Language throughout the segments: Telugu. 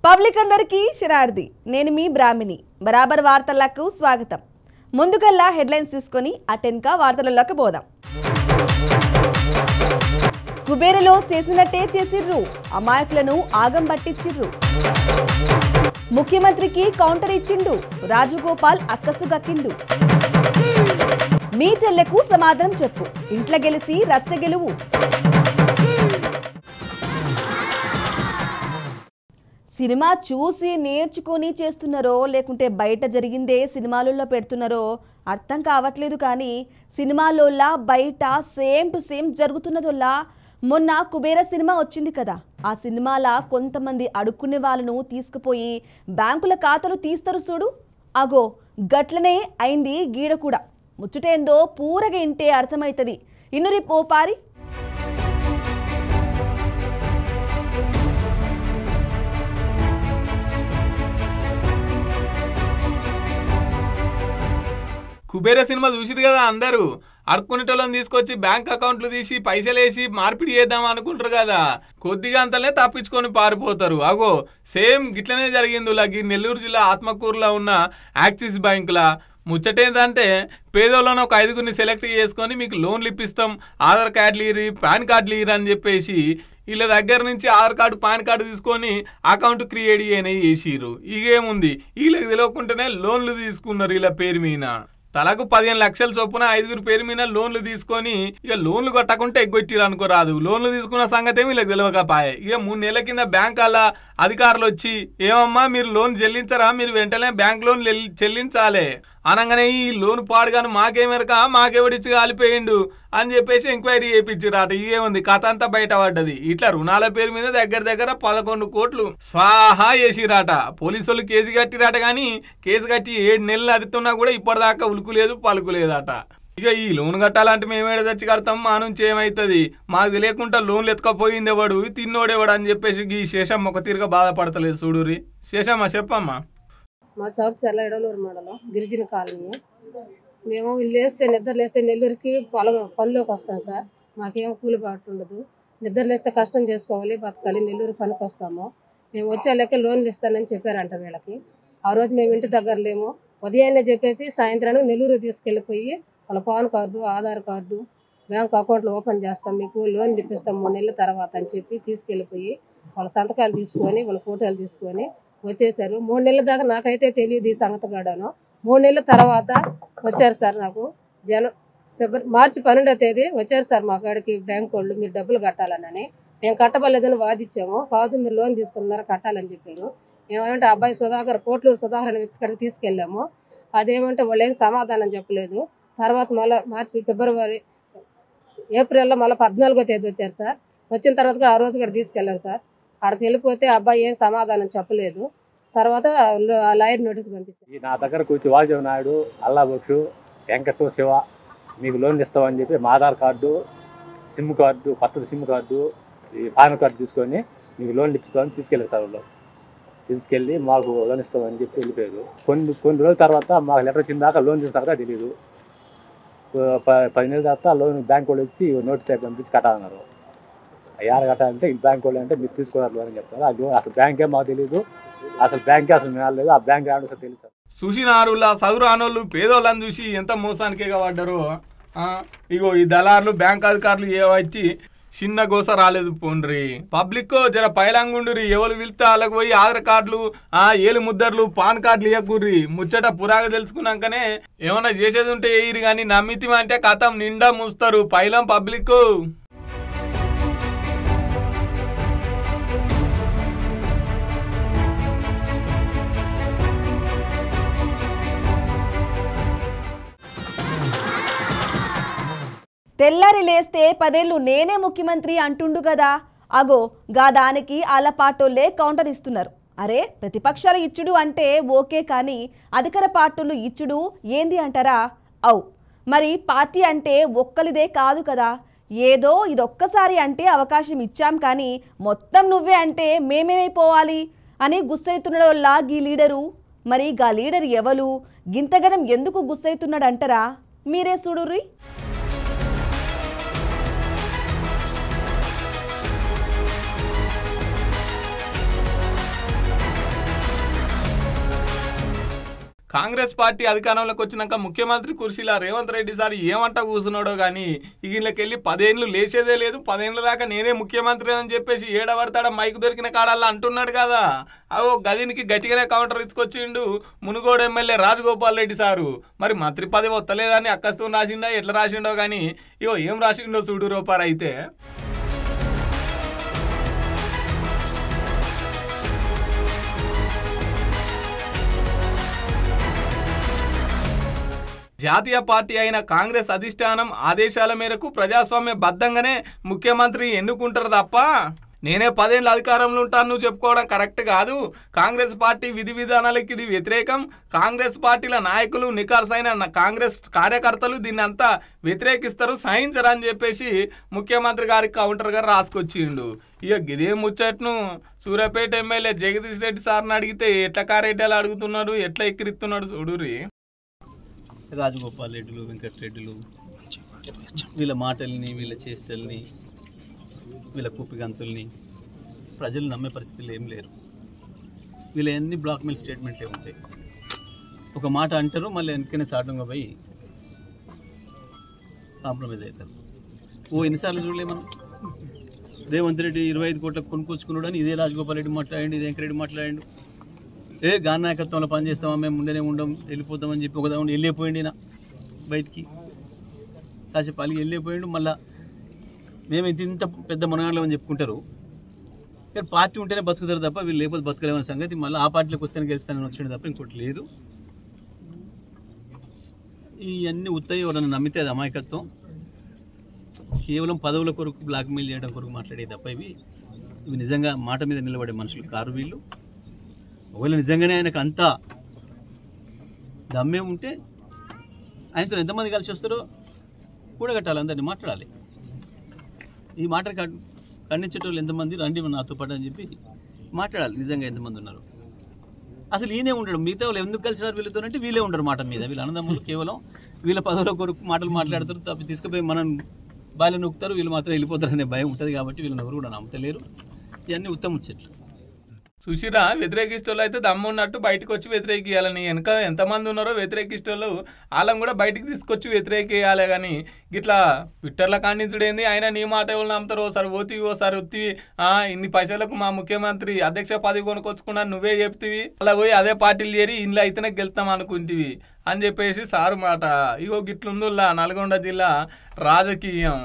పబ్లిక్ అందరికీ శరార్థి నేను మీ బ్రాహ్మిణి బరాబర్ వార్తలకు స్వాగతం ముందుగల్లా హెడ్లైన్స్ చూసుకొని అటెన్కా వార్తలలోకి పోదాం కుబేరలో చేసినట్టే చేసిర్రు అమాయకులను ఆగం పట్టించిర్రు ముఖ్యమంత్రికి కౌంటర్ ఇచ్చిండు రాజగోపాల్ అక్కసు గక్కిండు మీ చెల్లెకు సమాధానం చెప్పు ఇంట్ల గెలిసి రచ్చ గెలువు సినిమా చూసి నేర్చుకొని చేస్తున్నారో లేకుంటే బయట జరిగిందే సినిమాలలో పెడుతున్నారో అర్థం కావట్లేదు కానీ సినిమాలోలా బయట సేమ్ టు సేమ్ జరుగుతున్నదోలా మొన్న కుబేర సినిమా వచ్చింది కదా ఆ సినిమాల కొంతమంది అడుక్కునే వాళ్ళను తీసుకుపోయి బ్యాంకుల ఖాతాలు తీస్తారు చూడు అగో గట్లనే అయింది గీడ కూడా ముచ్చటేందో పూరగా ఇంటే అర్థమవుతుంది ఇన్నురి పోపారి కుబేర సినిమా చూసిరు కదా అందరూ అడుక్కునేటోళ్ళని తీసుకొచ్చి బ్యాంక్ అకౌంట్లు తీసి పైసలు వేసి మార్పిడి చేద్దాం అనుకుంటారు కదా కొద్దిగా అంతలే తప్పించుకొని పారిపోతారు అగో సేమ్ గిట్లనే జరిగింది ఈ నెల్లూరు జిల్లా ఆత్మకూరులో ఉన్న యాక్సిస్ బ్యాంకుల ముచ్చటేందంటే పేదోళ్ళను ఒక 5గురిని సెలెక్ట్ చేసుకొని మీకు లోన్లు ఇప్పిస్తాం ఆధార్ కార్డులు ఇరి పాన్ కార్డులు ఇరి అని చెప్పేసి వీళ్ళ దగ్గర నుంచి ఆధార్ కార్డు పాన్ కార్డు తీసుకొని అకౌంట్ క్రియేట్ చేసిరు ఇకేముంది వీళ్ళకి తెలియకుండానే లోన్లు తీసుకున్నారు వీళ్ళ పేరు మీద తలకు 15 లక్షల చొప్పున 5గురి పేరు మీద లోన్లు తీసుకొని ఇక లోన్లు కట్టకుంటే ఎగ్గొట్టిరు అనుకోరాదు లోన్లు తీసుకున్న సంగతి వీళ్ళకి తెలియకపాయే ఇక 3 నెలల కింద బ్యాంక్ అలా అధికారులు వచ్చి ఏమమ్మా మీరు లోన్ చెల్లించరా మీరు వెంటనే బ్యాంక్ లోన్ చెల్లించాలి అనగానే ఈ లోన్ పాడుగాను మాకేమెరక మాకెవడిచ్చి కాలిపోయిండు అని చెప్పేసి ఎంక్వైరీ చేయించారట ఇదేముంది కథ అంతా బయటపడ్డది ఇట్లా రుణాల పేరు మీద దగ్గర 11 కోట్లు స్వాహా చేసిరాట పోలీసులు కేసు కట్టిరాట కానీ కేసు కట్టి 7 నెలలు అడుగుతున్నా కూడా ఇప్పటిదాకా ఉలుకులేదు పలుకులేదట ఇక ఈ లోన్ కట్టాలంటే మేమేడ తెచ్చి కడతాం మా నుంచి ఏమవుతుంది మాకు తెలియకుండా లోన్లు ఎత్తుకపోయింది ఎవడు తిన్నోడేవాడు అని చెప్పేసి ఈ శేషమ్మ ఒక తీరుగా బాధపడతలేదు చూడురి శేషమ్మ చెప్పమ్మా మా చౌక్ చల్ల ఎడలూరు మండలం గిరిజన కాలనీ మేము నిద్ర లేస్తే నెల్లూరుకి పనిలోకి వస్తాం సార్ మాకేం కూలి బాటు ఉండదు నిద్ర లేస్తే కష్టం చేసుకోవాలి బతకాలి నెల్లూరు పనికి వస్తాము మేము వచ్చే లెక్క లోన్లు ఇస్తానని చెప్పారంట వీళ్ళకి ఆ రోజు మేము ఇంటి దగ్గర లేము ఉదయాన్నే చెప్పేసి సాయంత్రానికి నెల్లూరు తీసుకెళ్ళిపోయి వాళ్ళ pan card Aadhaar card bank అకౌంట్లు ఓపెన్ చేస్తాం మీకు లోన్ ఇప్పిస్తాం 3 నెలల తర్వాత అని చెప్పి తీసుకెళ్ళిపోయి వాళ్ళ సంతకాలు తీసుకొని వాళ్ళ ఫోటోలు తీసుకొని వచ్చేసారు 3 నెలల దాకా నాకైతే తెలియదు ఈ సంగతి కూడాను 3 నెలల తర్వాత వచ్చారు సార్ నాకు మార్చి 12వ తేదీ వచ్చారు సార్ మా కాడికి బ్యాంక్ వాళ్ళు మీరు డబ్బులు కట్టాలని మేము కట్టబలేదని వాదించాము కాదు మీరు లోన్ తీసుకున్నారు కట్టాలని చెప్పారు మేమేమంటే అబ్బాయి కోట్లూరు సుధాకర్ అని ఇక్కడికి తీసుకెళ్ళాము అదేమంటే వాళ్ళు ఏం సమాధానం చెప్పలేదు తర్వాత మళ్ళీ ఫిబ్రవరి ఏప్రిల్లో మళ్ళీ 14వ తేదీ వచ్చారు సార్ వచ్చిన తర్వాత ఆ రోజు కూడా తీసుకెళ్ళాను సార్ అక్కడికి వెళ్ళిపోతే అబ్బాయి ఏం సమాధానం చెప్పలేదు తర్వాత లాయర్ నోటీస్ పంపించారు నా దగ్గర కూర్చి వాజీవ్ నాయుడు అల్లాబక్షు వెంకట శివ మీకు లోన్ ఇస్తామని చెప్పి మా ఆధార్ కార్డు సిమ్ కార్డు కొత్త సిమ్ కార్డు ఈ పాన్ కార్డు తీసుకొని మీకు లోన్ ఇప్పిస్తామని తీసుకెళ్ళారు సార్ వాళ్ళు తీసుకెళ్ళి మాకు లోన్ ఇస్తామని చెప్పి వెళ్ళిపోయారు కొన్ని రోజుల తర్వాత మాకు లెటర్ వచ్చిన దాకా లోన్ తీసుకుంటారా తెలియదు 10 నెలల తర్వాత లోన్ బ్యాంక్ వాళ్ళు వచ్చి నోటీస్ అయి పంపించి కట్టాలన్నారు యారు కట్టాలంటే ఈ బ్యాంక్ వాళ్ళు అంటే మీరు తీసుకోవాలి లోన్ అని చెప్తారు అది అసలు బ్యాంకే మాకు తెలియదు అసలు బ్యాంకే అసలు లేదు ఆ బ్యాంక్ ఏమో తెలుసు చూసినారులా చదువురానోళ్ళు పేదోళ్ళని చూసి ఎంత మోసానికే పడ్డారో ఇగో ఈ దళారులు బ్యాంక్ అధికారులు వచ్చి చిన్న గోస రాలేదు పోండ్రి పబ్లిక్ జర పైలంగుండ్రి ఎవరు వెళ్తే వాళ్ళకి పోయి ఆధార్ కార్డులు ఏలు ముద్దర్లు పాన్ కార్డులు ఇవ్వకుర్రి ముచ్చట పురాగా తెలుసుకున్నాకనే ఏమన్నా చేసేది ఉంటే వేయరు కానీ నమ్మితి అంటే కథం నిండా ముస్తారు పైలం పబ్లిక్ తెల్లారి లేస్తే 10 ఏళ్ళు నేనే ముఖ్యమంత్రి అంటుండు కదా అగో గా దానికి ఆల పార్టోళ్లే కౌంటర్ ఇస్తున్నారు అరే ప్రతిపక్షాలు ఇచ్చుడు అంటే ఓకే కానీ అధికార పార్టీలు ఇచ్చుడు ఏంది అంటారా అవు మరి పార్టీ అంటే ఒక్కలిదే కాదు కదా ఏదో ఇదొక్కసారి అంటే అవకాశం ఇచ్చాం కానీ మొత్తం నువ్వే అంటే మేమేమైపోవాలి అని గుస్సైతున్నాడోల్లా గీ లీడరు మరి గా లీడర్ ఎవరు గింతగనం ఎందుకు గుస్సైతున్నాడు అంటారా మీరే చూడుర్రి కాంగ్రెస్ పార్టీ అధికారంలోకి వచ్చినాక ముఖ్యమంత్రి కుర్చీలో రేవంత్ రెడ్డి సార్ ఏమంటా కూర్చున్నాడో కానీ వీళ్ళకెళ్ళి 10 ఏళ్ళు లేచేదే లేదు, 10 ఏళ్ళ దాకా నేనే ముఖ్యమంత్రి అని చెప్పేసి ఏడబడతాడా మైకు దొరికిన కాడల్లా అంటున్నాడు కదా. అవో గదినికి గట్టిగానే కౌంటర్ ఇచ్చుకొచ్చిండు మునుగోడు ఎమ్మెల్యే రాజగోపాల్ రెడ్డి సారు. మరి మంత్రి పదవి వస్తలేదని అక్కస్తో రాసిండా ఎట్లా రాసిండో కానీ ఇగో ఏం రాసిండో చూడు రూపారు. అయితే జాతీయ పార్టీ అయిన కాంగ్రెస్ అధిష్టానం ఆదేశాల మేరకు ప్రజాస్వామ్య బద్దంగానే ముఖ్యమంత్రి ఎన్నుకుంటారు తప్ప నేనే 10 ఏళ్ళ అధికారంలో ఉంటాను నువ్వు చెప్పుకోవడం కరెక్ట్ కాదు. కాంగ్రెస్ పార్టీ విధి విధానాలకు ఇది వ్యతిరేకం. కాంగ్రెస్ పార్టీల నాయకులు నికార్సైన కాంగ్రెస్ కార్యకర్తలు దీన్ని అంతా వ్యతిరేకిస్తారు, సహించరని చెప్పేసి ముఖ్యమంత్రి గారికి కౌంటర్ గారు రాసుకొచ్చిండు. ఇక ఇదే ముచ్చట్ను సూర్యాపేట ఎమ్మెల్యే జగదీష్ రెడ్డి సార్ని అడిగితే ఎట్లా కారెడ్డలు అడుగుతున్నాడు, ఎట్లా ఎక్కిరిస్తున్నాడు చూడుర్రి. రాజగోపాల్ రెడ్డిలు, వెంకటరెడ్డిలు వీళ్ళ మాటల్ని, వీళ్ళ చేష్టల్ని, వీళ్ళ కుప్పిగంతుల్ని ప్రజలు నమ్మే పరిస్థితులు ఏం లేరు. వీళ్ళ అన్ని బ్లాక్మెయిల్ స్టేట్మెంట్లే ఉంటాయి. ఒక మాట అంటారు, మళ్ళీ వెనకనే సాటంగా పోయి కాంప్రమైజ్ అవుతారు. ఎన్నిసార్లు చూడలే మనం. రేవంత్ రెడ్డి 25 కోట్లకు కొనుక్కొచ్చుకున్నాడు అని ఇదే రాజగోపాల్ రెడ్డి మాట్లాడండి, ఇదే వెంకరెడ్డి మాట్లాడండు. గారి నాయకత్వంలో పనిచేస్తామా, మేము ముందేనే ఉండం, వెళ్ళిపోతామని చెప్పి ఒక దాని వెళ్ళిపోయింది నా బయటికి కాసేపు అలిగి వెళ్ళిపోయిండు. మళ్ళీ మేము ఇంత పెద్ద మనగాళ్ళు అని చెప్పుకుంటారు. కానీ పార్టీ ఉంటేనే బతుకుతారు తప్ప వీళ్ళు లేకపోతే బతకలేమనే సంగతి మళ్ళీ ఆ పార్టీలోకి వస్తేనే గెలుస్తానని వచ్చింది తప్ప ఇంకోటి లేదు. ఇవన్నీ ఉత్తయ్య ఎవరన్నా నమ్మితే అది అమాయకత్వం. కేవలం పదవుల కొరకు బ్లాక్మెయిల్ చేయడం కొరకు మాట్లాడే తప్ప ఇవి నిజంగా మాట మీద నిలబడే మనుషులు కారు వీళ్ళు. ఒకవేళ నిజంగానే ఆయనకు అంతా దమ్మే ఉంటే ఆయనతో ఎంతమంది కలిసి వస్తారో కూడగట్టాలి, అందరినీ మాట్లాడాలి. ఈ మాట ఖండించేటోళ్ళు ఎంతమంది రండి నాతో పాటు అని చెప్పి మాట్లాడాలి. నిజంగా ఎంతమంది ఉన్నారు. అసలు ఈయనే ఉండడు, మిగతా వాళ్ళు ఎందుకు కలిసినారు వీళ్ళతో అంటే వీళ్ళే ఉండరు మాట మీద. వీళ్ళ అన్నదమ్ములు కేవలం వీళ్ళ పదవుల కొరకు మాటలు మాట్లాడతారు తప్ప తీసుకుపోయి మనం బాయిలో నొక్కుతారు, వీళ్ళు మాత్రం వెళ్ళిపోతారు అనే భయం ఉంటుంది కాబట్టి వీళ్ళని ఎవరు కూడా నమ్మతలేరు. ఇవన్నీ ఉత్తమ చెట్లు. సుశీరా వ్యతిరేకిస్టోళ్ళు అయితే దమ్మున్నట్టు బయటకు వచ్చి వ్యతిరేకియాలని, వెనక ఎంతమంది ఉన్నారో వ్యతిరేకిస్టోళ్ళు వాళ్ళని కూడా బయటికి తీసుకొచ్చి వ్యతిరేకియాలి. కానీ గిట్లా ట్విట్టర్లో ఖండించడేంది, ఆయన నీ మాట ఎవరు నమ్ముతారు, ఓసారి పోతివి ఓసారి ఒత్తివి, ఇన్ని పైసలకు మా ముఖ్యమంత్రి అధ్యక్ష పదవి కొనుక్కొచ్చుకున్నాను నువ్వే చెప్తివి, అలా పోయి అదే పార్టీలు చేరి ఇంట్లో అయితేనే గెలుస్తాం అనుకుంటివి అని చెప్పేసి సారు మాట. ఇగో గిట్లుందుల్లా నల్గొండ జిల్లా రాజకీయం.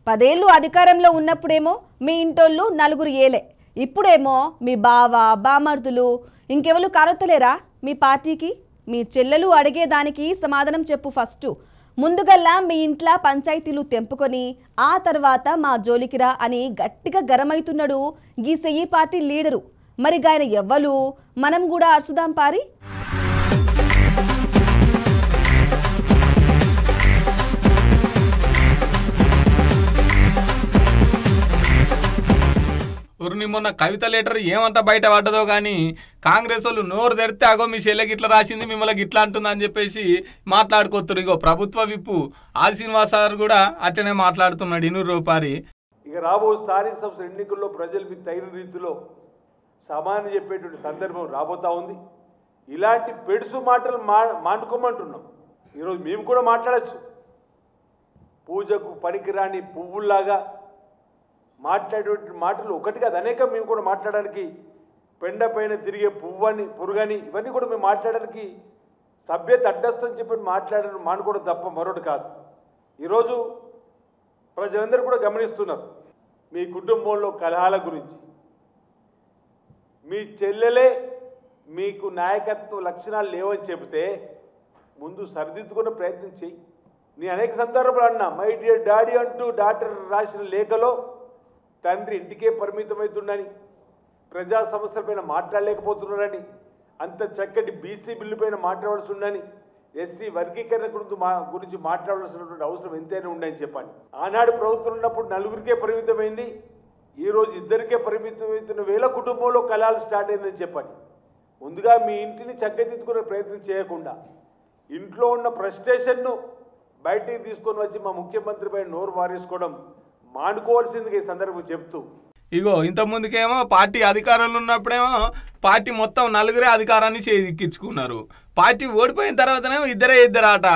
పదేళ్ళు అధికారంలో ఉన్నప్పుడేమో మీ ఇంటోళ్ళు 4 ఏలే, ఇప్పుడేమో మీ బావ బామర్దులు ఇంకెవరు కారొత్తలేరా మీ పార్టీకి? మీ చెల్లెలు అడిగేదానికి సమాధానం చెప్పు. ఫస్ట్ ముందుగల్లా మీ ఇంట్లో పంచాయతీలు తెంపుకొని ఆ తర్వాత మా జోలికిరా అని గట్టిగా గరమైతున్నాడు గీ సెయ్యి పార్టీ లీడరు. మరి గాయన ఎవ్వలు, మనం కూడా అరుసుదాం పారి. మొన్న కవిత లెటర్ ఏమంతా బయట పడ్డదో కానీ కాంగ్రెస్ వాళ్ళు నోరు తెరితే అగో మీ చెల్లెకి ఇట్లా రాసింది మిమ్మల్ని ఇట్లా అంటుందని చెప్పేసి మాట్లాడుకోతున్నారు. ఇగో ప్రభుత్వ విప్పు ఆది శ్రీనివాస్ గారు కూడా అట్లనే మాట్లాడుతున్నాడు. ఇనూరు రూపారి ఇక రాబో స్థానిక సంస్థల ఎన్నికల్లో ప్రజలు మీకు తగిన రీతిలో సమానం చెప్పేటువంటి సందర్భం రాబోతా ఉంది. ఇలాంటి పెడుసు మాటలు మానుకోమంటున్నాం. ఈరోజు మేము కూడా మాట్లాడచ్చు. పూజకు పనికిరాని పువ్వుల్లాగా మాట్లాడేటువంటి మాటలు ఒకటి కాదు అనేక మేము కూడా మాట్లాడడానికి, పెండ పైన తిరిగే పురుగని ఇవన్నీ కూడా మేము మాట్లాడడానికి సభ్యత అడ్డస్తని చెప్పి మాట్లాడడం మానుకోవడం తప్ప మరొకటి కాదు. ఈరోజు ప్రజలందరూ కూడా గమనిస్తున్నారు మీ కుటుంబంలో కలహాల గురించి. మీ చెల్లెలే మీకు నాయకత్వ లక్షణాలు లేవని చెబితే ముందు సరిదిద్దుకునే ప్రయత్నం చేయి. నేను అనేక సందర్భాలు అన్నా, మై డియర్ డాడీ అంటూ డాక్టర్ రాసిన లేఖలో తండ్రి ఇంటికే పరిమితమవుతుండని, ప్రజా సమస్యలపైన మాట్లాడలేకపోతున్నారని, అంత చక్కటి బీసీ బిల్లు పైన మాట్లాడాల్సి ఉండని, ఎస్సీ వర్గీకరణ గురించి మాట్లాడాల్సినటువంటి అవసరం ఎంతైనా ఉండని చెప్పండి. ఆనాడు ప్రభుత్వం ఉన్నప్పుడు 4గురికే పరిమితమైంది, ఈరోజు 2కే పరిమితమవుతున్న వేల కుటుంబంలో కలహాలు స్టార్ట్ అయిందని చెప్పండి. ముందుగా మీ ఇంటిని చక్కదిద్దుకునే ప్రయత్నం చేయకుండా ఇంట్లో ఉన్న ఫ్రస్ట్రేషన్ను బయటికి తీసుకొని వచ్చి మా ముఖ్యమంత్రిపై నోరు వారేసుకోవడం మానుకోవాల్సిందిగా ఈ సందర్భం చెప్తూ, ఇగో ఇంత ముందుకేమో పార్టీ అధికారంలో ఉన్నప్పుడేమో పార్టీ మొత్తం నలుగురే అధికారాన్ని చేజిక్కించుకున్నారు. పార్టీ ఓడిపోయిన తర్వాతనేమో ఇద్దరాట.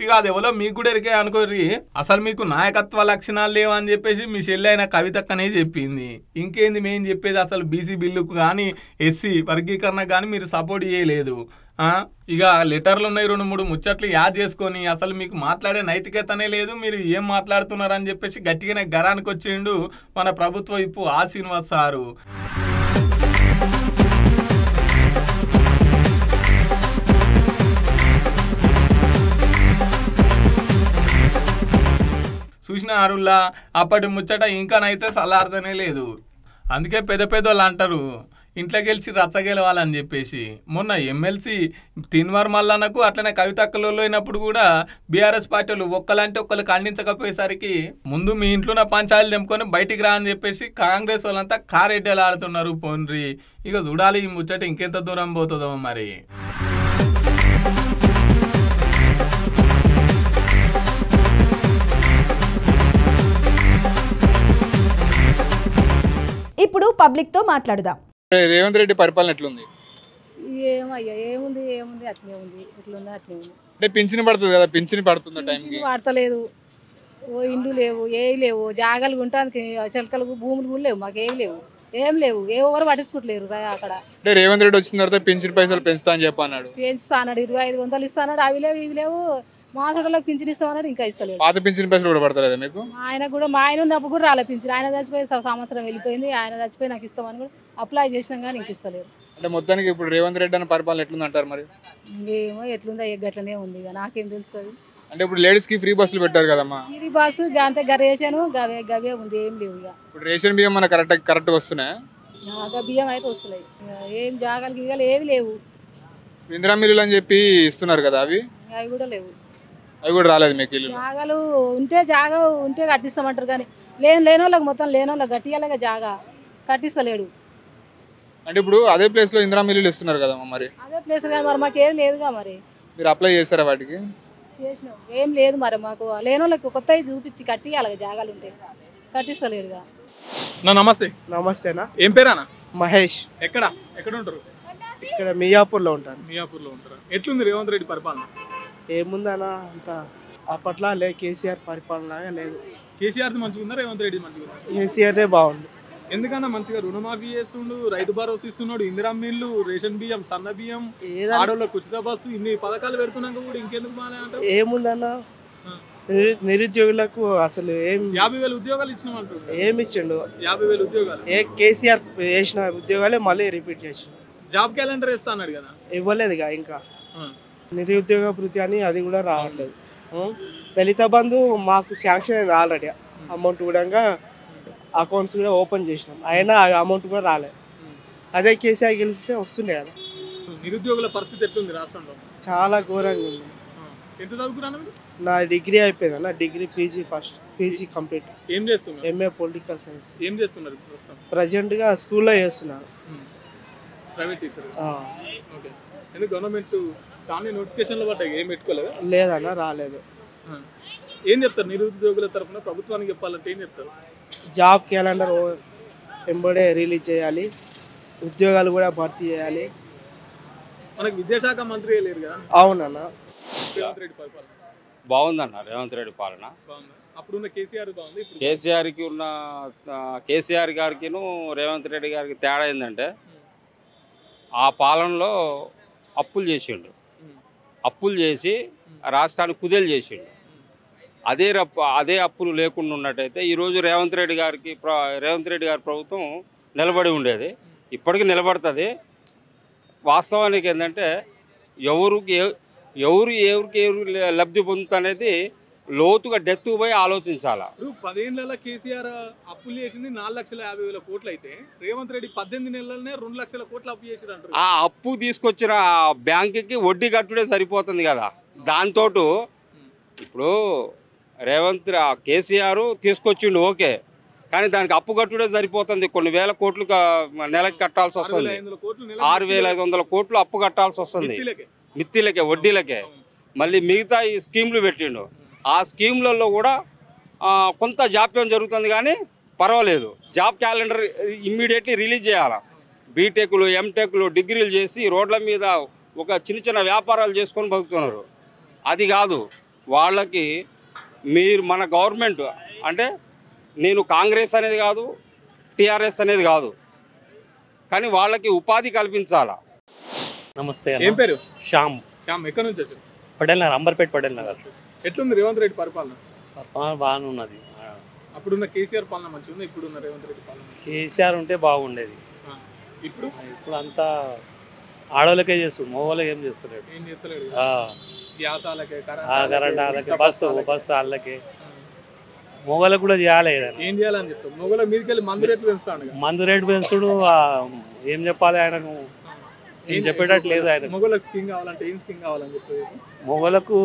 ఇక అది ఎవరో మీకు కూడా ఎరికే అనుకోరి. అసలు మీకు నాయకత్వ లక్షణాలు లేవని చెప్పేసి మీ చెల్లి అయిన కవితక్కనే చెప్పింది. ఇంకేంది మేము చెప్పేది, అసలు బీసీ బిల్లుకు కానీ ఎస్సీ వర్గీకరణ కానీ మీరు సపోర్ట్ చేయలేదు. ఇక లెటర్లు ఉన్నాయి 2-3 ముచ్చట్లు యాద్ చేసుకొని అసలు మీకు మాట్లాడే నైతికతనే లేదు, మీరు ఏం మాట్లాడుతున్నారని చెప్పేసి గట్టిగానే గరానికి వచ్చిండు మన ప్రభుత్వ విప్పు ఆ శ్రీనివాస్ సారు. చూసిన అరుల్లా అప్పటి ముచ్చట ఇంకానైతే సలార్దనే లేదు. అందుకే పెద్దోళ్ళు అంటారు ఇంట్లో గెలిచి రచ్చగెలవాలని చెప్పేసి. మొన్న ఎమ్మెల్సీ తిన్వర్ మల్లన్నకు అట్లనే కవితక్కలో అయినప్పుడు కూడా బీఆర్ఎస్ పార్టీలు ఒక్కలంటే ఒక్కరు ఖండించకపోయేసరికి ముందు మీ ఇంట్లో పంచాయతీలు తెంపుకొని బయటికి రా అని చెప్పేసి కాంగ్రెస్ వాళ్ళంతా కారెడ్డలు ఆడుతున్నారు. పోన్రి ఇక చూడాలి ఈ ముచ్చట ఇంకెంత దూరం పోతుందో మరి. ఇప్పుడు పబ్లిక్ తో మాట్లాడుదాం. రేవంత్ రెడ్డి పరిపాలన ఎట్లుంది? ఏమయ్యా ఏముంది అట్లే ఉంది, ఎట్లుందో అట్లే ఉంది. అంటే పింఛన్ పడుతుంది కదా, పింఛన్ పడుతుంది టైంకి పడతలేదు. ఓ ఇండ్లు లేవు, ఏవి లేవు, జాగాలు గుంటానికి చెలకలు భూములు కూడా లేవు, మాకు ఏం లేవు, ఎవరు పట్టించుకుంటలేరు అక్కడ. అంటే రేవంత్ రెడ్డి వచ్చిన తర్వాత పింఛన్ పైసలు పెంచుతా అని చెప్పన్నాడు. పెంచుతా అన్నాడు, 2500 ఇస్తాడు, అవి లేవు ఇవి లేవు. మా చోటలోకి పింఛన్ ఇస్తామన్నాడు, ఇంకా ఇస్తలేదు. పాత పింఛన్ పైసలు కూడా పడతలేదా మీకు? మా ఆయన ఉన్నప్పుడు కూడా రాలే పింఛన్. ఆయన చచ్చిపోయి సంవత్సరం వెళ్ళిపోయింది. ఆయన చచ్చిపోయి నాకు ఇస్తామని కూడా అప్లై చేసినాం కానీ ఇంక ఇస్తలేరు. అంటే మొత్తానికి ఇప్పుడు రేవంత్ రెడ్డి అన్న పరిపాలన ఎట్లుంది అంటారు మరి? ఇంకేమో ఎట్లుందా గట్లనే ఉంది, ఇక నాకేం తెలుస్తుంది. అంటే ఇప్పుడు లేడీస్ కి ఫ్రీ బస్సులు పెట్టారు కదమ్మా, ఫ్రీ బస్సు అంతే రేషన్ గవే ఉంది, ఏం లేవు. ఇక ఇప్పుడు రేషన్ బియ్యం మన కరెక్ట్గా వస్తున్నాయి? బియ్యం అయితే వస్తున్నాయి, ఏం జాగాలు గీగాలు ఏవి లేవు. ఇందిరా మిల్లులు అని చెప్పి ఇస్తున్నారు కదా, అవి కూడా లేవు. అవి కూడా రాలేదు మీకు? ఇల్లు జాగాలు జాగా ఉంటే కట్టిస్తామంటారు కానీ లేని వాళ్ళకి మొత్తం లేని వాళ్ళకి గట్టియాలగా జాగా కట్టిస్తలేడు. అంటే ఇప్పుడు అదే ప్లేస్ లో ఇందిరా మిల్లులు ఇస్తున్నారు కదా మరి? అదే ప్లేస్ కానీ మరి మాకు ఏది లేదుగా. మరి మీరు అప్లై చేస్తారా వాటికి? చేసినాం, ఏం లేదు. మరి మాకు లేని వాళ్ళకి కొత్త చూపించి కట్టియాలి, జాగాలు ఉంటే కట్టిస్తలేడుగా. నమస్తేనా. ఏం పేరానా? మహేష్. ఎక్కడ ఉంటారు? ఇక్కడ మియాపూర్లో ఉంటాను. మియాపూర్లో ఉంటారా? ఎట్లుంది రేవంత్ రెడ్డి పరిపాలన? ఏముందన్నా అంత అప్పట్లో కేసీఆర్ పరిపాలన లేదు. కేసీఆర్ మంచిగా ఉందా, రేవంత్ రెడ్డి మంచిగా ఉందా? కేసీఆర్దే బాగుంది. ఎందుకన్నా మంచిగా రుణమాఫీ చేస్తుండు, రైతు భరోసా ఇస్తున్నాడు, ఇందిరా మిల్లు, రేషన్ బియ్యం, సన్న బియ్యం, ఆడోళ్ళకి ఉచిత బస్సు, ఇన్ని పథకాలు పెడుతున్నాక కూడా ఇంకెందుకు బాగా అంటారు? ఏముందన్నా నిరుద్యోగులకు అసలు ఏం 50,000 ఉద్యోగాలు ఇచ్చినామంటారు. ఏమి ఇచ్చిండు? 50,000 ఉద్యోగాలు. కేసీఆర్ చేసిన ఉద్యోగాలే మళ్ళీ రిపీట్ చేసిన. జాబ్ క్యాలెండర్ వేస్తా అన్నాడు కదా, ఇవ్వలేదుగా. ఇంకా నిరుద్యోగ భృతి అని అది కూడా రావట్లేదు. దళిత బంధు మాకు శాంక్షన్ అయింది ఆల్రెడీ, అమౌంట్ కూడా అకౌంట్స్ కూడా ఓపెన్ చేసినాం, అయినా అమౌంట్ కూడా రాలేదు. అదే కేసీఆర్ గెలిస్తే వస్తుండే కదా. నిరుద్యోగుల పరిస్థితి ఎట్లుంది రాష్ట్రంలో? చాలా ఘోరంగా ఉంది. ఎంత చదువుకున్నాను? నా డిగ్రీ అయిపోయింది అన్న, డిగ్రీ పీజీ కంప్లీట్. ఏం చేస్తున్నారు? MA political science. ఏం చేస్తున్నారు ప్రజెంట్గా స్కూల్లో చేస్తున్నాను, ప్రైవేట్ టీచర్. ఓకే. ఎందుకు గవర్నమెంట్ చాలా నోటిఫికేషన్లు పడ్డాయి, ఏం పెట్టుకోలేదు? లేదన్న, రాలేదు. ఏం చెప్తారు నిరుద్యోగుల తరఫున ప్రభుత్వానికి చెప్పాలంటే ఏం చెప్తారు? జాబ్ క్యాలెండర్ ఎంబడే రిలీజ్ చేయాలి, ఉద్యోగాలు కూడా భర్తీ చేయాలి. మనకి విద్యాశాఖ మంత్రి లేరు కదా? అవునన్న. రేవంత్ రెడ్డి పరిపాలన బాగుందన్న. రేవంత్ రెడ్డి పాలన బాగుంది. అప్పుడున్న కేసీఆర్ బాగుంది. కేసీఆర్ గారికి రేవంత్ రెడ్డి గారికి తేడా ఏంటంటే ఆ పాలనలో అప్పులు చేసి రాష్ట్రాన్ని కుదేలు చేసిండు. అదే అప్పులు లేకుండా ఉన్నట్టయితే ఈరోజు రేవంత్ రెడ్డి గారి ప్రభుత్వం నిలబడి ఉండేది. ఇప్పటికీ నిలబడుతుంది. వాస్తవానికి ఏంటంటే ఎవరికి లబ్ధి పొందుతనేది లోతుగా డెత్ పోయి ఆలోచించాలా. 10 ఏళ్లలో కేసీఆర్ అప్పులు చేసింది 4,50,000 కోట్లు అయితే రేవంత్ రెడ్డి 18 నెలలనే 2 లక్షల కోట్లు అప్పు చేసిరు అంటారు. ఆ అప్పు తీసుకొచ్చిన బ్యాంకుకి వడ్డీ కట్టుడే సరిపోతుంది కదా. దాంతో ఇప్పుడు కేసీఆర్ తీసుకొచ్చిండు ఓకే, కానీ దానికి అప్పు కట్టుడే సరిపోతుంది. కొన్ని వేల కోట్లు నెలకి కట్టాల్సి వస్తుంది. 6,500 కోట్లు అప్పు కట్టాల్సి వస్తుంది, మిత్తిలకే వడ్డీలకే. మళ్ళీ మిగతా ఈ స్కీమ్లు పెట్టిండు. ఆ స్కీమ్లలో కూడా కొంత జాప్యం జరుగుతుంది, కానీ పర్వాలేదు. జాబ్ క్యాలెండర్ ఇమ్మీడియట్లీ రిలీజ్ చేయాలి. బీటెక్లు, ఎంటెక్లు, డిగ్రీలు చేసి రోడ్ల మీద ఒక చిన్న చిన్న వ్యాపారాలు చేసుకొని బతుకుతున్నారు. అది కాదు వాళ్ళకి. మీరు మన గవర్నమెంట్ అంటే నేను కాంగ్రెస్ అనేది కాదు, టీఆర్ఎస్ అనేది కాదు, కానీ వాళ్ళకి ఉపాధి కల్పించాలా. నమస్తే. ఏం పేరు? శ్యామ్. శ్యామ్ ఎక్కడి నుంచి వచ్చారు? పటేల్ నగర్, అంబర్పేట పటేల్ నగర్. ఎట్లుంది రేవంత్ రెడ్డి పరిపాలన? బాగానే ఉన్నది. అప్పుడున్న కేసీఆర్ పాలన మంచిగా ఉంది, ఇప్పుడున్న రేవంత్ రెడ్డి పాలన? కేసీఆర్ ఉంటే బాగుండేది. ఇప్పుడు అంతా ఆడవాళ్ళకే చేస్తుంది, మగవాళ్ళకి ఏం చేస్తలేడు. ఏం చేస్తలేడు. కరెంట్ వాళ్ళకి, బస్సు వాళ్ళకి, మొగలకు కూడా చేయాలి. ఏం చేయాలని చెప్తాం? మొగల మీదకెళ్ళి మందు రేటు పెంచుతాడు. మందు రేటు పెంచుడు ఏం చెప్పాలి ఆయనకు? ఏం చెప్పేటట్టు లేదు ఆయన. మొగలకు స్కీమ్ కావాలంటే ఏం స్కీమ్ కావాలని చెప్తారు? మొగలకు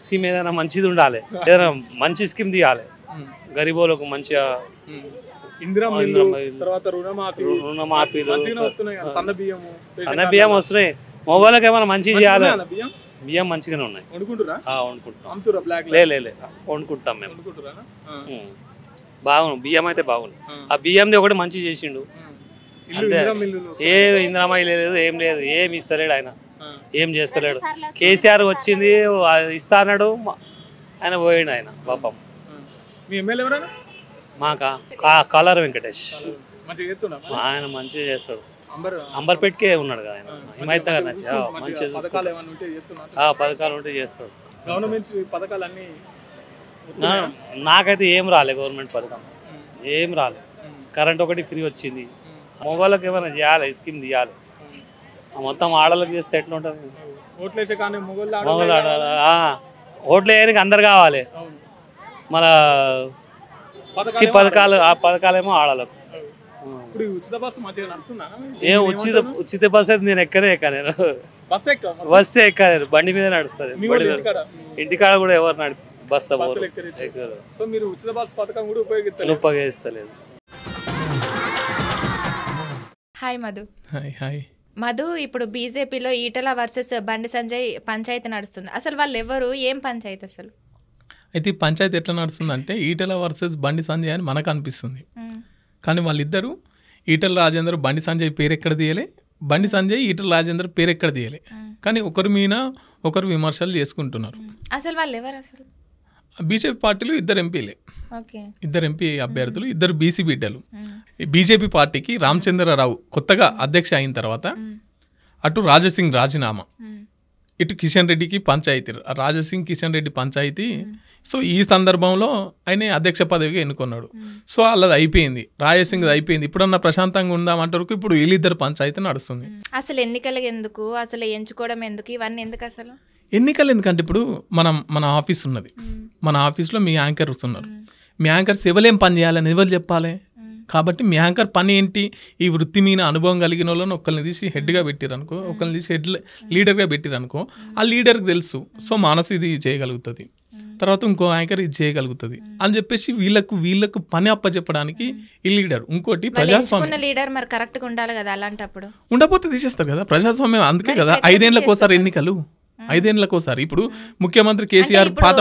స్కీమ్ ఏదైనా మంచిది ఉండాలి, ఏదైనా మంచి స్కీమ్ తీయాలి. గరీబోలకు మంచిగా రుణమాఫీలు, సన్న బియ్యం వస్తున్నాయి. మొగోళ్ళకి ఏమైనా మంచిగా చేయాలి. బియ్యం మంచిగానే ఉన్నాయి. వండుకుంటాం మేము. బాగుంది బియ్యం అయితే బాగుంది. ఆ బియ్యంది ఒకటి మంచి చేసిండు అంతే. ఏ ఇందిరామా లేదు, ఏం లేదు, ఏం ఇస్తలేడు ఆయన, ఏం చేస్తలేడు. కేసీఆర్ వచ్చింది ఇస్తా అన్నాడు, ఆయన పోయిండు. ఆయన పాపం. మాకా కలర్ వెంకటేష్ ఆయన మంచిగా చేస్తాడు. అంబర్పేటకే ఉన్నాడు కదా ఆయన. హిమాయత్ నగర్ నుంచి మంచిగా పథకాలు ఉంటే చేస్తాడు. నాకైతే ఏం రాలే గవర్నమెంట్ పథకం, ఏం రాలే. కరెంట్ ఒకటి ఫ్రీ వచ్చింది. మొగోళ్ళకి ఏమైనా చేయాలి, స్కీమ్ తీయాలి. మొత్తం ఆడలకు చేస్తే ఎట్లా ఉంటుంది? మొగోళ్ళు ఓట్లు వేయడానికి అందరు కావాలి. మన పథకాలు, ఆ పథకాలేమో ఆడలకు. ఏ ఉచిత బస్ అయితే నేను ఎక్కనే నేను బస్సే ఎక్కలేను, బండి మీద నడుస్తుంది. ఇంటికాడ కూడా ఎవరు బస్సులో ఉపయోగిస్తలేదు. హాయ్ మధు. హాయ్ మధు, ఇప్పుడు బీజేపీలో ఈటల వర్సెస్ బండి సంజయ్ పంచాయతీ నడుస్తుంది. అసలు వాళ్ళు ఎవరు, ఏం పంచాయతీ అసలు? అయితే ఈ పంచాయతీ ఎట్లా నడుస్తుందంటే ఈటల వర్సెస్ బండి సంజయ్ అని మనకు అనిపిస్తుంది, కానీ వాళ్ళిద్దరూ ఈటల రాజేందర్ బండి సంజయ్ పేరు ఎక్కడ తీయలే, బండి సంజయ్ ఈటల రాజేందర్ పేరు ఎక్కడ తీయలే, కానీ ఒకరి మీద ఒకరు విమర్శలు చేసుకుంటున్నారు. అసలు వాళ్ళు ఎవరు? అసలు బీజేపీ పార్టీలో ఇద్దరు ఎంపీలే, ఇద్దరు ఎంపీ అభ్యర్థులు, ఇద్దరు బీసీ బిడ్డలు. బీజేపీ పార్టీకి రామచంద్రరావు కొత్తగా అధ్యక్ష అయిన తర్వాత అటు రాజసింగ్ రాజీనామా, ఇటు కిషన్ రెడ్డికి పంచాయతీ, రాజసింగ్ కిషన్ రెడ్డి పంచాయతీ. సో ఈ సందర్భంలో ఆయన అధ్యక్ష పదవిగా ఎన్నుకున్నాడు. సో వాళ్ళది అయిపోయింది, రాజసింగ్ అయిపోయింది. ఇప్పుడన్నా ప్రశాంతంగా ఉందామంటారు. ఇప్పుడు వీళ్ళిద్దరు పంచాయతీ నడుస్తుంది. అసలు ఎన్నికలు ఎందుకు, అసలు ఎంచుకోవడం ఎందుకు, ఇవన్నీ ఎందుకు అసలు? ఎన్నికలు ఎందుకంటే ఇప్పుడు మన ఆఫీస్ ఉన్నది, మన ఆఫీస్లో మీ యాంకర్స్ ఉన్నారు. మీ యాంకర్స్ ఎవరేం పని చేయాలని ఎవరు చెప్పాలి? కాబట్టి మీ యాంకర్ పని ఏంటి? ఈ వృత్తి మీద అనుభవం కలిగిన వాళ్ళని ఒకరిని తీసి హెడ్గా పెట్టిరనుకో, ఒకరిని తీసి లీడర్గా పెట్టిరనుకో, ఆ లీడర్కి తెలుసు. సో మానసు ఇది చేయగలుగుతుంది, తర్వాత ఇంకో యాంకర్ ఇది చేయగలుగుతుంది అని చెప్పేసి వీళ్ళకు పని అప్పచెప్పడానికి ఈ లీడర్. ఇంకోటి ప్రజాస్వామ్యం లీడర్ మరి కరెక్ట్గా ఉండాలి కదా, అలాంటప్పుడు ఉండకపోతే తీసేస్తారు కదా. ప్రజాస్వామ్యం అందుకే కదా 5 ఏళ్ళకోసారి ఎన్నికలు, 5 ఏళ్ళకోసారి. ఇప్పుడు ముఖ్యమంత్రి కేసీఆర్ పాత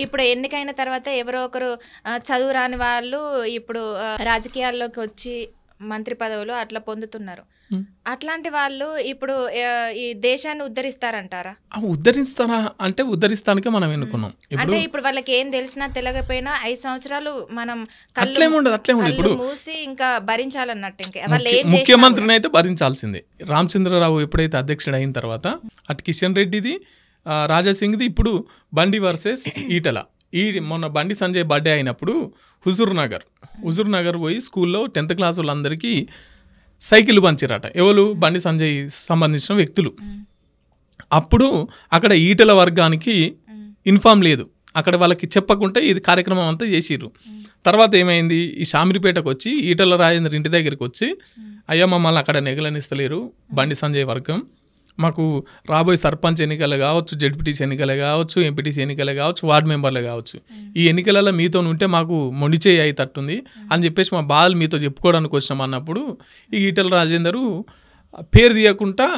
ఇప్పుడు ఎన్నికైన తర్వాత ఎవరో ఒకరు చదువు రాని వాళ్ళు ఇప్పుడు రాజకీయాల్లోకి వచ్చి మంత్రి పదవులు అట్లా పొందుతున్నారు. అట్లాంటి వాళ్ళు ఇప్పుడు ఈ దేశాన్ని ఉద్ధరిస్తారంటారా? ఉద్ధరిస్తారా అంటే ఉద్ధరిస్తానికే మనం ఎన్నుకున్నాం. అంటే ఇప్పుడు వాళ్ళకి ఏం తెలిసినా తెలియకపోయినా 5 సంవత్సరాలు మనం ఇప్పుడు మూసి ఇంకా భరించాలన్నట్టు. ఇంకా వాళ్ళు ముఖ్యమంత్రిని అయితే భరించాల్సిందే. రామచంద్రరావు ఎప్పుడైతే అధ్యక్షుడు అయిన తర్వాత అటు కిషన్ రెడ్డిది, రాజాసింగ్ది, ఇప్పుడు బండి వర్సెస్ ఈటల. మొన్న బండి సంజయ్ బర్త్డే అయినప్పుడు హుజూర్ నగర్ పోయి స్కూల్లో 10th క్లాస్ వాళ్ళందరికీ సైకిల్ పంచిరట. ఎవరు? బండి సంజయ్ సంబంధించిన వ్యక్తులు. అప్పుడు అక్కడ ఈటల వర్గానికి ఇన్ఫామ్ లేదు, అక్కడ వాళ్ళకి చెప్పకుండా ఇది కార్యక్రమం అంతా చేసిర్రు. తర్వాత ఏమైంది? ఈ షామిరిపేటకు వచ్చి ఈటల రాజేందర్ ఇంటి దగ్గరికి వచ్చి, అయ్యా మమ్మల్ని అక్కడ నెగలనిస్తలేరు బండి సంజయ్ వర్గం, మాకు రాబోయే సర్పంచ్ ఎన్నికలు కావచ్చు, జెడ్పీటీసీ ఎన్నికలు కావచ్చు, ఎంపీటీసీ ఎన్నికలు కావచ్చు, వార్డు మెంబర్లు కావచ్చు, ఈ ఎన్నికలలో మీతో ఉంటే మాకు మొండిచేయి అయ్యేటట్టుంది అని చెప్పేసి మా బాధలు మీతో చెప్పుకోవడానికి వచ్చినాం అన్నప్పుడు ఈ ఈటల రాజేందరు పేరు తీయకుండా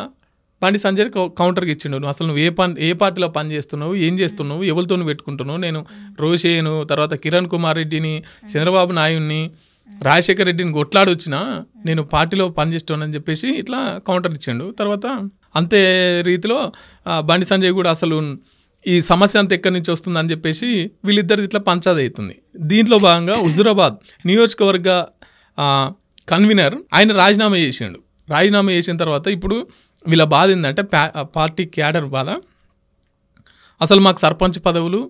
బండి సంజయ్ కౌంటర్కి ఇచ్చిండు, నువ్వు అసలు నువ్వు ఏ పార్టీలో పని చేస్తున్నావు, ఏం చేస్తున్నావు, ఎవరితో పెట్టుకుంటున్నావు, నేను రోషేను తర్వాత కిరణ్ కుమార్ రెడ్డిని, చంద్రబాబు నాయుడిని, రాజశేఖర రెడ్డిని కొట్లాడి వచ్చినా నేను పార్టీలో పనిచేస్తున్నానని చెప్పేసి ఇట్లా కౌంటర్ ఇచ్చిండు. తర్వాత అంతే రీతిలో బండి సంజయ్ కూడా అసలు ఈ సమస్య అంతా ఎక్కడి నుంచి వస్తుందని చెప్పేసి వీళ్ళిద్దరు ఇట్లా పంచాది అవుతుంది. దీంట్లో భాగంగా హుజూరాబాద్ నియోజకవర్గ కన్వీనర్ ఆయన రాజీనామా చేసిండు. రాజీనామా చేసిన తర్వాత ఇప్పుడు వీళ్ళ బాధ ఏంటంటే పార్టీ క్యాడర్ బాధ, అసలు మాకు సర్పంచ్ పదవులు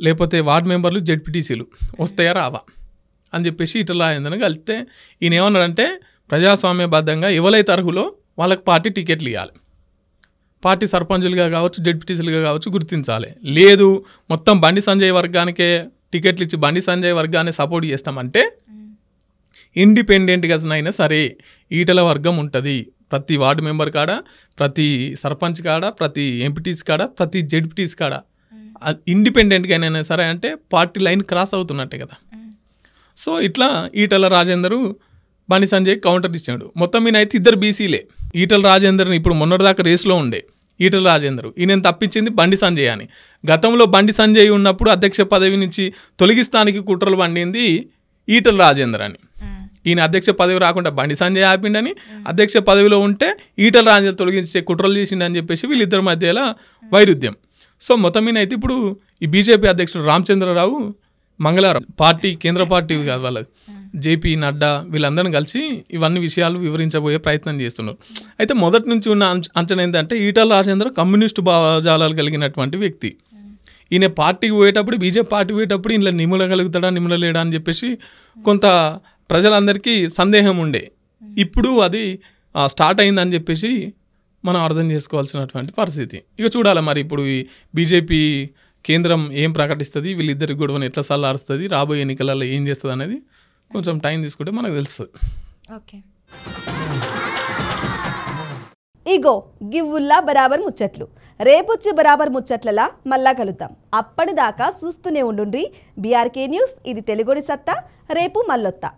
లేకపోతే వార్డు మెంబర్లు జెడ్పీటీసీలు వస్తాయా రావా అని చెప్పేసి ఈటల రాజేందర్ని కలిస్తే ఈయన ఏమన్నాడంటే ప్రజాస్వామ్యబద్ధంగా ఎవరైతే అర్హులో వాళ్ళకి పార్టీ టికెట్లు ఇవ్వాలి, పార్టీ సర్పంచులుగా కావచ్చు జెడ్పీటీసీలుగా కావచ్చు గుర్తించాలి, లేదు మొత్తం బండి సంజయ్ వర్గానికే టికెట్లు ఇచ్చి బండి సంజయ్ వర్గాన్ని సపోర్ట్ చేస్తామంటే ఇండిపెండెంట్గా అయినా సరే ఈటల వర్గం ఉంటుంది, ప్రతి వార్డు మెంబర్ కాడ, ప్రతి సర్పంచ్ కాడ, ప్రతి ఎంపీటీస్ కాడ, ప్రతి జెడ్పీటీస్ కాడ ఇండిపెండెంట్గా అయినా సరే అంటే పార్టీ లైన్ క్రాస్ అవుతున్నట్టే కదా. సో ఇట్లా ఈటల రాజేందరు బండి సంజయ్ కౌంటర్ ఇచ్చాడు. మొత్తం ఈయన అయితే ఇద్దరు బీసీలే. ఈటల రాజేందర్ని ఇప్పుడు మొన్నటిదాకా రేస్లో ఉండే ఈటల రాజేందర్, ఈయన తప్పించింది బండి సంజయ్ అని. గతంలో బండి సంజయ్ ఉన్నప్పుడు అధ్యక్ష పదవి నుంచి తొలగిస్తానికి కుట్రలు పండింది ఈటల రాజేందర్ అని. ఈయన అధ్యక్ష పదవి రాకుండా బండి సంజయ్ ఆపిండని, అధ్యక్ష పదవిలో ఉంటే ఈటల రాజేందర్ తొలగించే కుట్రలు చేసిండని చెప్పేసి వీళ్ళిద్దరి మధ్యలో వైరుధ్యం. సో మొత్తం మీద అయితే ఇప్పుడు ఈ బీజేపీ అధ్యక్షుడు రామచంద్రరావు మంగళవారం పార్టీ కేంద్ర పార్టీ కాదు వాళ్ళది జేపీ నడ్డా వీళ్ళందరినీ కలిసి ఇవన్నీ విషయాలు వివరించబోయే ప్రయత్నం చేస్తున్నారు. అయితే మొదటి నుంచి ఉన్న అంచనా ఏంటంటే ఈటల రాజేందర్ కమ్యూనిస్టు భావజాలాలు కలిగినటువంటి వ్యక్తి. ఈయన పార్టీకి పోయేటప్పుడు బీజేపీ పార్టీ పోయేటప్పుడు ఇలా నిమ్మలగలుగుతాడా నిమ్మలేడా అని చెప్పేసి కొంత ప్రజలందరికీ సందేహం ఉండే. ఇప్పుడు అది స్టార్ట్ అయిందని చెప్పేసి మనం అర్థం చేసుకోవాల్సినటువంటి పరిస్థితి. ఇక చూడాలి మరి ఇప్పుడు ఈ బీజేపీ కేంద్రం ఏం ప్రకటిస్తుంది, వీళ్ళిద్దరికి గొడవను ఎట్లా సల్లారుస్తుంది, రాబోయే ఎన్నికలలో ఏం చేస్తుంది అనేది కొంచెం టైం తీసుకుంటే మనకు తెలుస్తుంది. ఓకే, ఇగో గివ్వుల్లా బరాబర్ ముచ్చట్లు. రేపొచ్చి బరాబర్ ముచ్చట్లలా మళ్ళా కలుద్దాం. అప్పటిదాకా చూస్తూనే ఉండుండ్రి బీఆర్కే న్యూస్. ఇది తెలుగుడి సత్తా. రేపు మళ్ళొత్తా.